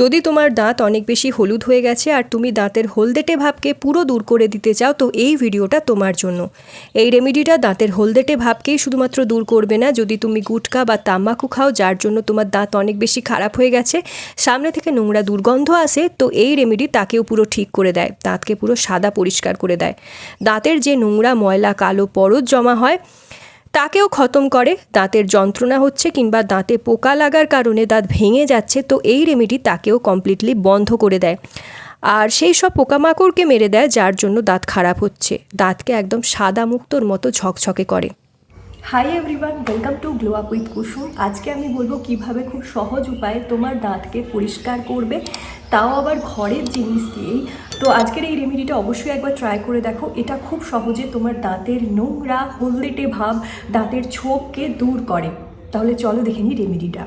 যদি তোমার দাঁত অনেক বেশি হলুদ হয়ে গেছে আর তুমি দাঁতের হলদেটে ভাবকে পুরো দূর করে দিতে চাও, তো এই ভিডিওটা তোমার জন্য। এই রেমেডিটা দাঁতের হলদেটে ভাবকেই শুধুমাত্র দূর করবে না, যদি তুমি গুটখা বা তামাকু খাও যার জন্য তোমার দাঁত অনেক বেশি খারাপ হয়ে গেছে, সামনে থেকে নোংরা দুর্গন্ধ আসে, তো এই রেমেডি তাকেও পুরো ঠিক করে দেয়, দাঁতকে পুরো সাদা পরিষ্কার করে দেয়। দাঁতের যে নোংরা ময়লা কালো পরত জমা হয় তাকেও খতম করে। দাঁতের যন্ত্রণা হচ্ছে কিংবা দাঁতে পোকা লাগার কারণে দাঁত ভেঙে যাচ্ছে, তো এই রেমেডি তাকেও কমপ্লিটলি বন্ধ করে দেয় আর সেই সব পোকামাকড়কে মেরে দেয় যার জন্য দাঁত খারাপ হচ্ছে, দাঁতকে একদম সাদা মুক্তোর মতো ঝকঝকে করে। Hi everyone, welcome to glow up with Kusum. আজকে আমি বলবো কিভাবে খুব সহজ উপায়ে তোমার দাঁতকে পরিষ্কার করবে, তাও আবার ঘরের জিনিস দিয়েই। তো আজকের এই রেমেডিটা অবশ্যই একবার ট্রাই করে দেখো। এটা খুব সহজে তোমার দাঁতের নোংরা হলদেটে ভাব, দাঁতের ছোপকে দূর করে। তাহলে চলো দেখে নিই রেমেডিটা।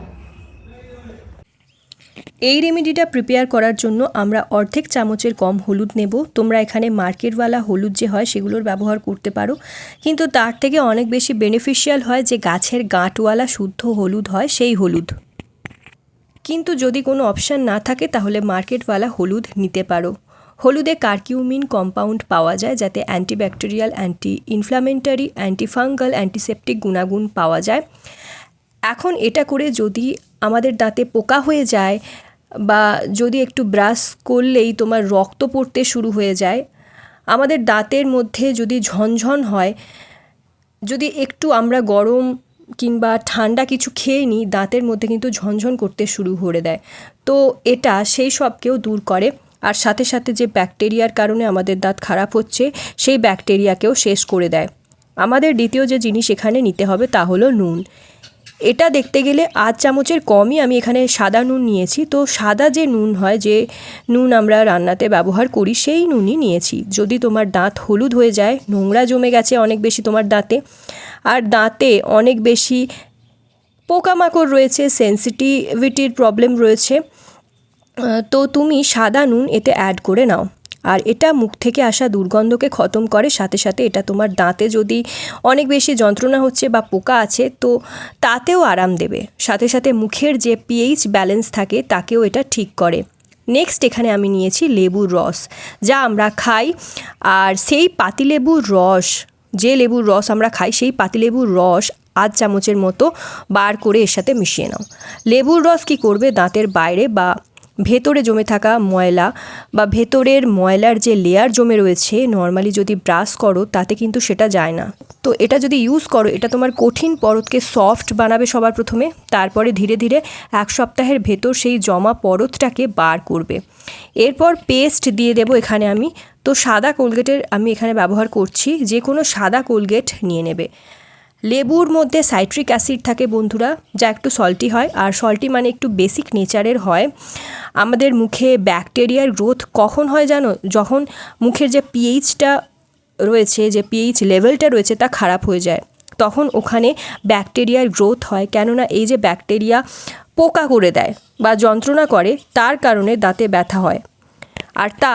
এই রেমেডিটা প্রিপেয়ার করার জন্য আমরা অর্ধেক চামচের কম হলুদ নেব। তোমরা এখানে মার্কেটওয়ালা হলুদ যে হয় সেগুলোর ব্যবহার করতে পারো, কিন্তু তার থেকে অনেক বেশি বেনিফিশিয়াল হয় যে গাছের গাঁটওয়ালা শুদ্ধ হলুদ হয় সেই হলুদ। কিন্তু যদি কোনো অপশান না থাকে তাহলে মার্কেটওয়ালা হলুদ নিতে পারো। হলুদে কারকিউমিন কম্পাউন্ড পাওয়া যায়, যাতে antibacterial, anti inflammatory, antifungal, antiseptic গুণাগুণ পাওয়া যায়। এখন এটা করে যদি আমাদের দাঁতে পোকা হয়ে যায় বা যদি একটু ব্রাশ করলেই তোমার রক্ত পড়তে শুরু হয়ে যায়, আমাদের দাঁতের মধ্যে যদি ঝনঝন হয়, যদি একটু আমরা গরম কিংবা ঠান্ডা কিছু খেয়ে নিই, দাঁতের মধ্যে কিন্তু ঝনঝন করতে শুরু করে দেয়। তো এটা সেই সবকেও দূর করে আর সাথে সাথে যে ব্যাকটেরিয়ার কারণে আমাদের দাঁত খারাপ হচ্ছে সেই ব্যাকটেরিয়াকেও শেষ করে দেয়। আমাদের দ্বিতীয় যে জিনিস এখানে নিতে হবে তা হলো নুন। এটা দেখতে গেলে 8 চামচের কমই আমি এখানে সাদা নুন নিয়েছি। তো সাদা যে নুন হয়, যে নুন আমরা রান্নাতে ব্যবহার করি, সেই নুনই নিয়েছি। যদি তোমার দাঁত হলুদ হয়ে যায়, নোংরা জমে গেছে অনেক বেশি তোমার দাঁতে, আর দাঁতে অনেক বেশি পোকামাকড় রয়েছে, সেন্সিটিভিটির প্রবলেম রয়েছে, তো তুমি সাদা নুন এতে অ্যাড করে নাও। আর এটা মুখ থেকে আসা দুর্গন্ধকে খতম করে, সাথে সাথে এটা তোমার দাঁতে যদি অনেক বেশি যন্ত্রণা হচ্ছে বা পোকা আছে তো তাতেও আরাম দেবে, সাথে সাথে মুখের যে পিএইচ ব্যালেন্স থাকে তাকেও এটা ঠিক করে। নেক্সট এখানে আমি নিয়েছি লেবুর রস, যা আমরা খাই, আর সেই পাতিলেবুর রস, যে লেবুর রস আমরা খাই সেই পাতিলেবুর রস 8 চামচের মতো বার করে এর সাথে মিশিয়ে নাও। লেবুর রস কী করবে, দাঁতের বাইরে বা ভেতরে জমে থাকা ময়লা বা ভেতরের ময়লার যে লেয়ার জমে রয়েছে, নর্মালি যদি ব্রাশ করো তাতে কিন্তু সেটা যায় না। তো এটা যদি ইউজ করো, এটা তোমার কঠিন পরতকে সফট বানাবে সবার প্রথমে, তারপরে ধীরে ধীরে 1 সপ্তাহের ভেতর সেই জমা পরতটাকে বার করবে। এরপর পেস্ট দিয়ে দেবো এখানে আমি। তো সাদা কোলগেটের আমি এখানে ব্যবহার করছি, যে কোনো সাদা কোলগেট নিয়ে নেবে। লেবুর মধ্যে সাইট্রিক অ্যাসিড থাকে বন্ধুরা, যা একটু সল্টি হয়, আর সল্টি মানে একটু বেসিক নেচারের হয়। আমাদের মুখে ব্যাকটেরিয়ার গ্রোথ কখন হয় জানো? যখন মুখের যে পিএইচটা রয়েছে, যে পিএইচ লেভেলটা রয়েছে তা খারাপ হয়ে যায়, তখন ওখানে ব্যাকটেরিয়ার গ্রোথ হয়। কেননা এই যে ব্যাকটেরিয়া পোকা করে দেয় বা যন্ত্রণা করে, তার কারণে দাঁতে ব্যথা হয়, আর তা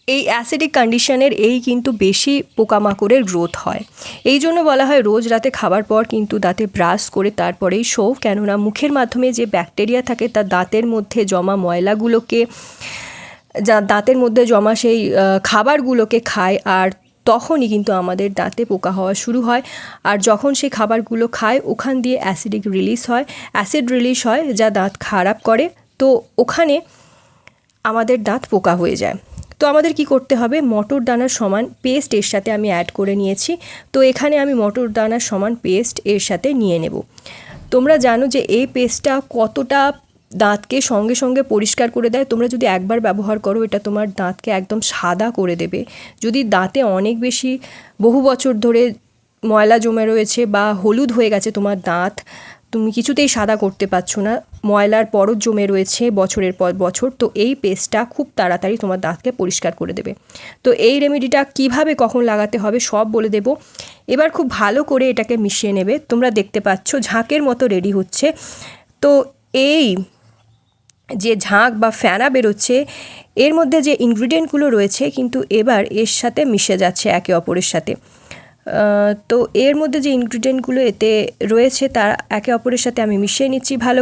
এই অ্যাসিডিক কন্ডিশনের এই কিন্তু বেশি পোকামাকড়ের গ্রোথ হয়। এই জন্য বলা হয় রোজ রাতে খাবার পর কিন্তু দাঁতে ব্রাশ করে তারপরেই শোও, কেননা মুখের মাধ্যমে যে ব্যাকটেরিয়া থাকে তা দাঁতের মধ্যে জমা ময়লাগুলোকে, যা দাঁতের মধ্যে জমা সেই খাবারগুলোকে খায়, আর তখনই কিন্তু আমাদের দাঁতে পোকা হওয়া শুরু হয়। আর যখন সেই খাবারগুলো খায় ওখান দিয়ে অ্যাসিড রিলিজ হয়, যা দাঁত খারাপ করে, তো ওখানে আমাদের দাঁত পোকা হয়ে যায়। তো আমাদের কি করতে হবে, মটর দানার সমান পেস্ট এর সাথে আমি অ্যাড করে নিয়েছি। তো এখানে আমি মটর দানার সমান পেস্ট এর সাথে নিয়ে নেব। তোমরা জানো যে এই পেস্টটা কতটা দাঁতকে সঙ্গে সঙ্গে পরিষ্কার করে দেয়। তোমরা যদি একবার ব্যবহার করো, এটা তোমার দাঁতকে একদম সাদা করে দেবে। যদি দাঁতে অনেক বেশি বহু বছর ধরে ময়লা জমে রয়েছে বা হলুদ হয়ে গেছে তোমার দাঁত, তুমি কিছুতেই সাদা করতে পারছো না, ময়লার পরত জমে রয়েছে বছরের পর বছর, তো এই পেস্টটা খুব তাড়াতাড়ি তোমার দাঁতকে পরিষ্কার করে দেবে। তো এই রেমেডিটা কিভাবে কখন লাগাতে হবে সব বলে দেব। এবার খুব ভালো করে এটাকে মিশিয়ে নেবে। তোমরা দেখতে পাচ্ছ ঝাঁকের মতো রেডি হচ্ছে। তো এই যে ঝাঁক বা ফেনা বেরোচ্ছে, এর মধ্যে যে ইনগ্রিডিয়েন্টগুলো রয়েছে কিন্তু এবার এর সাথে মিশে যাচ্ছে একে অপরের সাথে। তো এর মধ্যে যে ইনগ্রিডিয়েন্টগুলো এতে রয়েছে তার একে অপরের সাথে আমি মিশিয়ে নিচ্ছি ভালো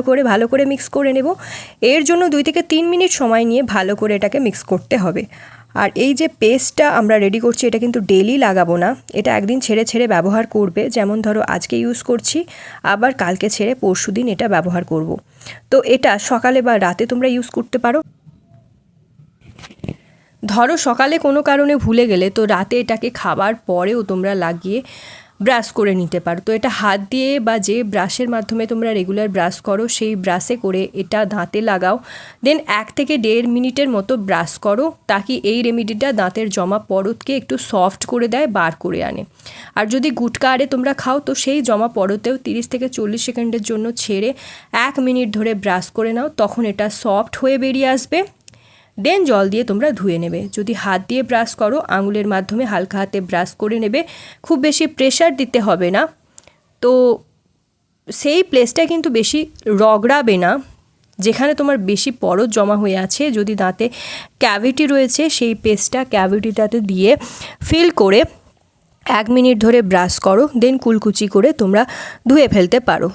করে মিক্স করে নেব। এর জন্য 2 থেকে 3 মিনিট সময় নিয়ে ভালো করে এটাকে মিক্স করতে হবে। আর এই যে পেস্টটা আমরা রেডি করছি এটা কিন্তু ডেলি লাগাবো না, এটা একদিন ছেড়ে ছেড়ে ব্যবহার করবে। যেমন ধরো আজকে ইউজ করছি, আবার কালকে ছেড়ে পরশুদিন এটা ব্যবহার করব। তো এটা সকালে বা রাতে তোমরা ইউজ করতে পারো। ধরো সকালে কোনো কারণে ভুলে গেলে তো রাতে এটাকে খাবার পরেও তোমরা লাগিয়ে ব্রাশ করে নিতে পারো। তো এটা হাত দিয়ে বা যে ব্রাশের মাধ্যমে তোমরা রেগুলার ব্রাশ করো সেই ব্রাশে করে এটা দাঁতে লাগাও, দেন 1 থেকে 1.5 মিনিটের মতো ব্রাশ করো, তাকি এই রেমেডিটা দাঁতের জমা পরতকে একটু সফট করে দেয়, বার করে আনে। আর যদি গুটকা আরে তোমরা খাও তো সেই জমা পরতেও 30 থেকে 40 সেকেন্ডের জন্য ছেড়ে 1 মিনিট ধরে ব্রাশ করে নাও, তখন এটা সফট হয়ে বেরিয়ে আসবে। দেন জল দিয়ে তোমরা ধুয়ে নেবে। যদি হাত দিয়ে ব্রাশ করো আঙুলের মাধ্যমে হালকা হাতে ব্রাশ করে নেবে, খুব বেশি প্রেশার দিতে হবে না। তো সেই প্লেসটা কিন্তু বেশি রগড়াবে না যেখানে তোমার বেশি পরত জমা হয়ে আছে। যদি দাঁতে ক্যাভিটি রয়েছে সেই পেস্টটা ক্যাভিটিটাতে দিয়ে ফিল করে 1 মিনিট ধরে ব্রাশ করো, দেন কুলকুচি করে তোমরা ধুয়ে ফেলতে পারো।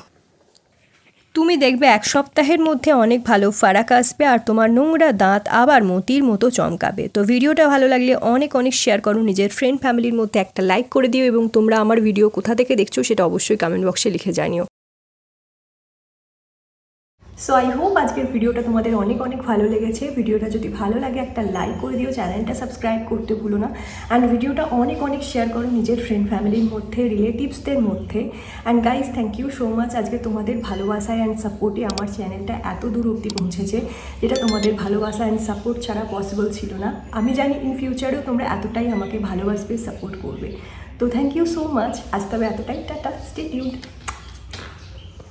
তুমি দেখবে 1 সপ্তাহের মধ্যে অনেক ভালো ফারাক আসবে আর তোমার নোংরা দাঁত আবার মতির মতো চমকাবে। তো ভিডিওটা ভালো লাগলে অনেক শেয়ার করো, নিজের ফ্রেন্ড ফ্যামিলির মধ্যে একটা লাইক করে দিও এবং তোমরা আমার ভিডিও কোথা থেকে দেখছো সেটা অবশ্যই কমেন্ট বক্সে লিখে জানিও। সো আই হোপ আজকের ভিডিওটা তোমাদের অনেক ভালো লেগেছে। ভিডিওটা যদি ভালো লাগে একটা লাইক করে দিও, চ্যানেলটা সাবস্ক্রাইব করতে ভুলো না, অ্যান্ড ভিডিওটা অনেক শেয়ার করো নিজের ফ্রেন্ড ফ্যামিলির মধ্যে, রিলেটিভসদের মধ্যে। And guys thank you so much, আজকে তোমাদের ভালোবাসায় অ্যান্ড সাপোর্টে আমার চ্যানেলটা এত দূর অবধি পৌঁছেছে, যেটা তোমাদের ভালোবাসা অ্যান্ড সাপোর্ট ছাড়া পসিবল ছিল না। আমি জানি ইন ফিউচারেও তোমরা এতটাই আমাকে ভালোবাসবে, সাপোর্ট করবে। তো থ্যাংক ইউ সো মাচ, আজ তবে এতটাই, টাটা, স্টে টিউনড।